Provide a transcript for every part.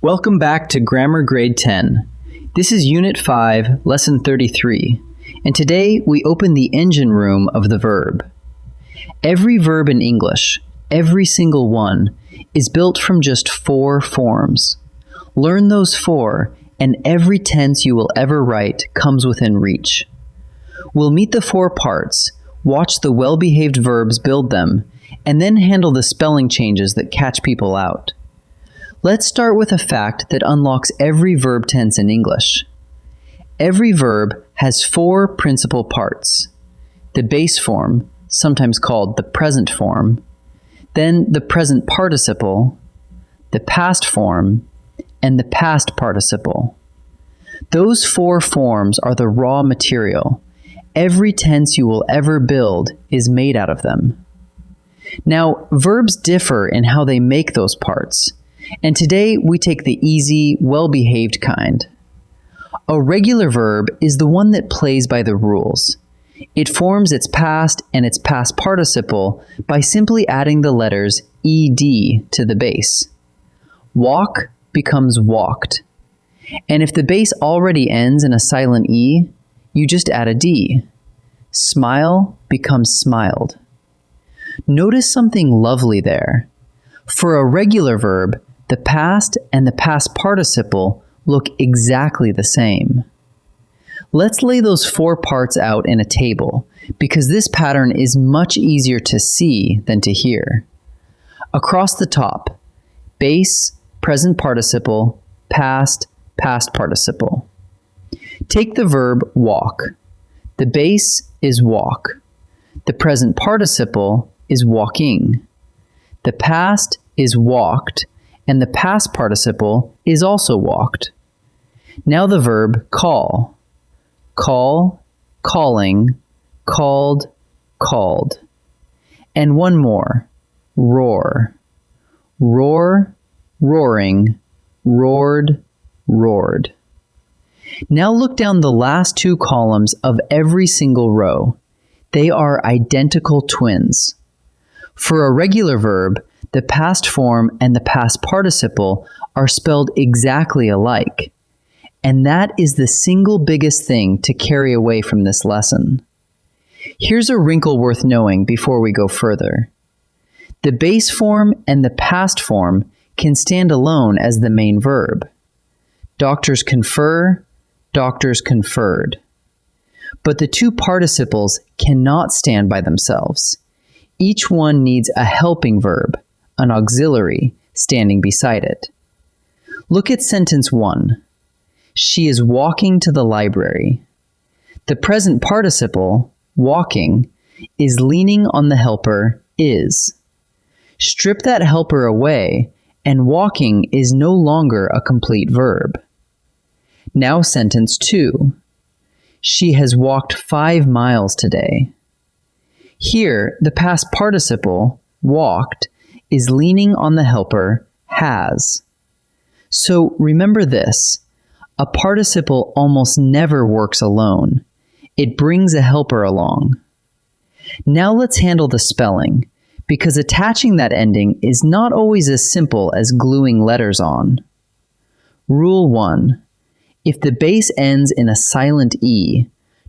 Welcome back to Grammar Grade 10. This is Unit 5, Lesson 33, and today we open the engine room of the verb. Every verb in English, every single one, is built from just 4 forms. Learn those 4, and every tense you will ever write comes within reach. We'll meet the 4 parts, watch the well-behaved verbs build them, and then handle the spelling changes that catch people out. Let's start with a fact that unlocks every verb tense in English. Every verb has 4 principal parts. The base form, sometimes called the present form, then the present participle, the past form, and the past participle. Those 4 forms are the raw material. Every tense you will ever build is made out of them. Now, verbs differ in how they make those parts. And today we take the easy, well-behaved kind. A regular verb is the one that plays by the rules. It forms its past and its past participle by simply adding the letters ed to the base. Walk becomes walked. And if the base already ends in a silent E, you just add a D. Smile becomes smiled. Notice something lovely there. For a regular verb, the past and the past participle look exactly the same. Let's lay those 4 parts out in a table, because this pattern is much easier to see than to hear. Across the top, base, present participle, past, past participle. Take the verb walk. The base is walk. The present participle is walking. The past is walked, and the past participle is also walked. Now the verb call. Call, calling, called, called. And one more, roar. Roar, roaring, roared, roared. Now look down the last 2 columns of every single row. They are identical twins. For a regular verb, the past form and the past participle are spelled exactly alike. And that is the single biggest thing to carry away from this lesson. Here's a wrinkle worth knowing before we go further. The base form and the past form can stand alone as the main verb. Doctors confer, doctors conferred. But the 2 participles cannot stand by themselves. Each one needs a helping verb, an auxiliary, standing beside it. Look at sentence 1. She is walking to the library. The present participle, walking, is leaning on the helper is. Strip that helper away, and walking is no longer a complete verb. Now sentence 2. She has walked 5 miles today. Here, the past participle, walked, is leaning on the helper, has. So remember this, a participle almost never works alone. It brings a helper along. Now let's handle the spelling, because attaching that ending is not always as simple as gluing letters on. Rule 1. If the base ends in a silent E,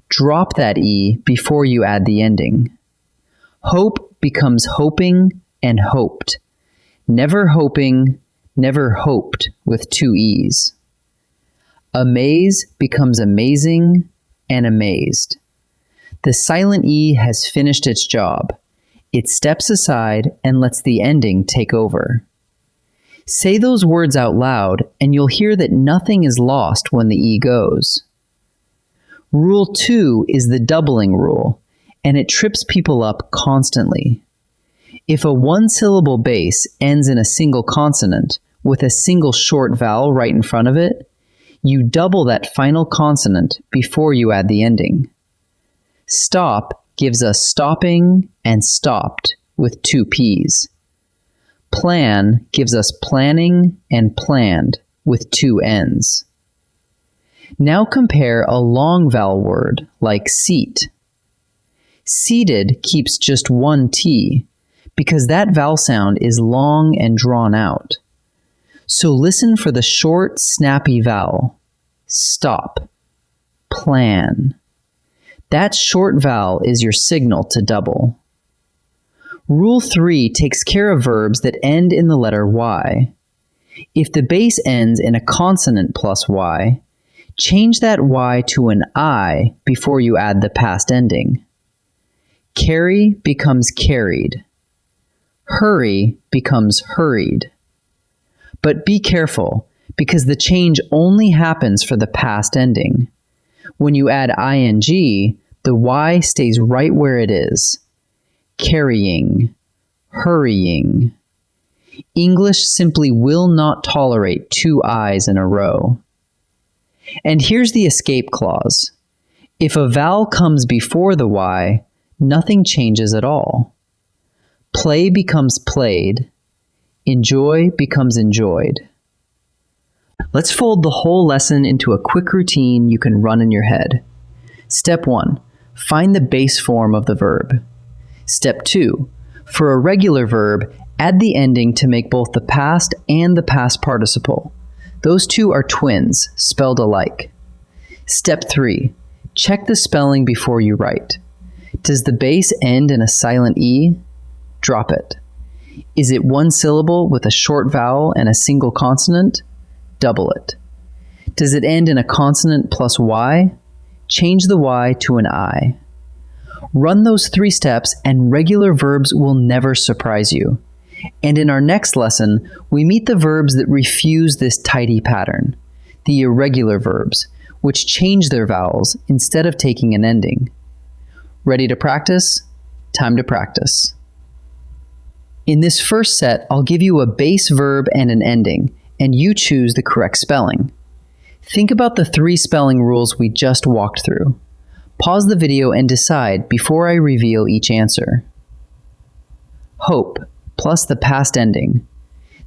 drop that E before you add the ending. Hope becomes hoping and hoped. Never hoping, never hoped with 2 E's. Amaze becomes amazing and amazed. The silent E has finished its job. It steps aside and lets the ending take over. Say those words out loud and you'll hear that nothing is lost when the E goes. Rule 2 is the doubling rule, and it trips people up constantly. If a 1-syllable base ends in a single consonant with a single short vowel right in front of it, you double that final consonant before you add the ending. Stop gives us stopping and stopped with 2 P's. Plan gives us planning and planned with 2 N's. Now compare a long vowel word like seat. Seated keeps just 1 T because that vowel sound is long and drawn out. So listen for the short, snappy vowel. Stop. Plan. That short vowel is your signal to double. Rule 3 takes care of verbs that end in the letter Y. If the base ends in a consonant plus Y, change that Y to an I before you add the past ending. Carry becomes carried. Hurry becomes hurried. But be careful, because the change only happens for the past ending. When you add ing, the Y stays right where it is. Carrying, hurrying. English simply will not tolerate two I's in a row. And here's the escape clause. If a vowel comes before the Y, nothing changes at all. Play becomes played. Enjoy becomes enjoyed. Let's fold the whole lesson into a quick routine you can run in your head. Step 1. Find the base form of the verb. Step 2. For a regular verb, add the ending to make both the past and the past participle. Those two are twins, spelled alike. Step 3. Check the spelling before you write. Does the base end in a silent E? Drop it. Is it one syllable with a short vowel and a single consonant? Double it. Does it end in a consonant plus Y? Change the Y to an I. Run those 3 steps and regular verbs will never surprise you. And in our next lesson, we meet the verbs that refuse this tidy pattern, the irregular verbs, which change their vowels instead of taking an ending. Ready to practice? Time to practice. In this first set, I'll give you a base verb and an ending, and you choose the correct spelling. Think about the 3 spelling rules we just walked through. Pause the video and decide before I reveal each answer. Hope plus the past ending.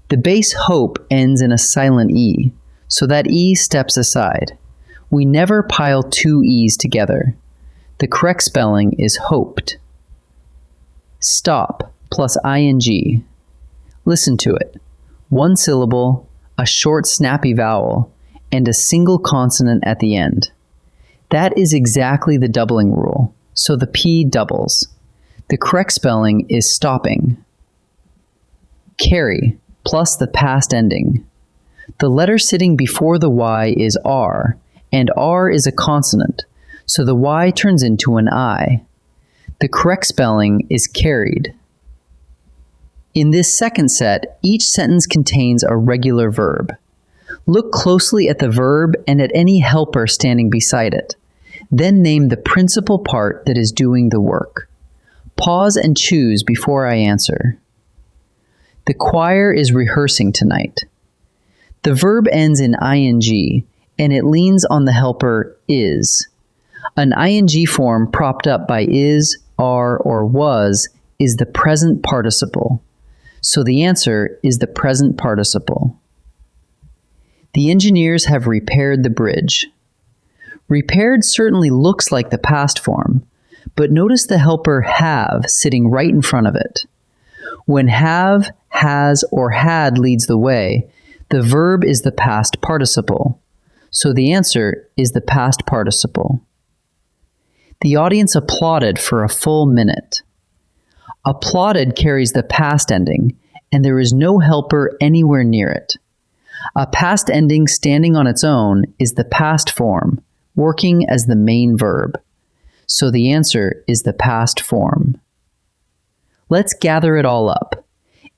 The base hope ends in a silent E, so that E steps aside. We never pile 2 E's together. The correct spelling is hoped. Stop plus ing. Listen to it. One syllable, a short snappy vowel, and a single consonant at the end. That is exactly the doubling rule, so the P doubles. The correct spelling is stopping. Carry plus the past ending. The letter sitting before the Y is R, and R is a consonant, so the Y turns into an I. The correct spelling is carried. In this second set, each sentence contains a regular verb. Look closely at the verb and at any helper standing beside it. Then name the principal part that is doing the work. Pause and choose before I answer. The choir is rehearsing tonight. The verb ends in ing, and it leans on the helper is. An ing form propped up by is, are, or was is the present participle. So the answer is the present participle. The engineers have repaired the bridge. Repaired certainly looks like the past form, but notice the helper have sitting right in front of it. When have, has, or had leads the way, the verb is the past participle. So the answer is the past participle. The audience applauded for a full minute. Applauded carries the past ending, and there is no helper anywhere near it. A past ending standing on its own is the past form, working as the main verb. So the answer is the past form. Let's gather it all up.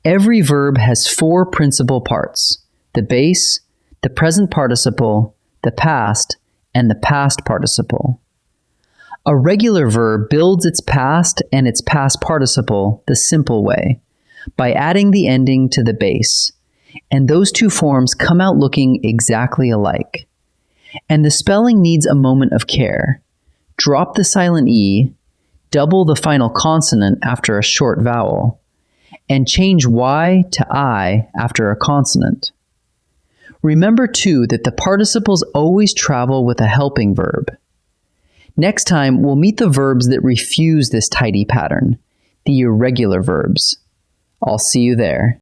Every verb has 4 principal parts: the base, the present participle, the past, and the past participle. A regular verb builds its past and its past participle the simple way, by adding the ending to the base, and those 2 forms come out looking exactly alike. And the spelling needs a moment of care. Drop the silent E, double the final consonant after a short vowel, and change Y to I after a consonant. Remember too that the participles always travel with a helping verb. Next time, we'll meet the verbs that refuse this tidy pattern, the irregular verbs. I'll see you there.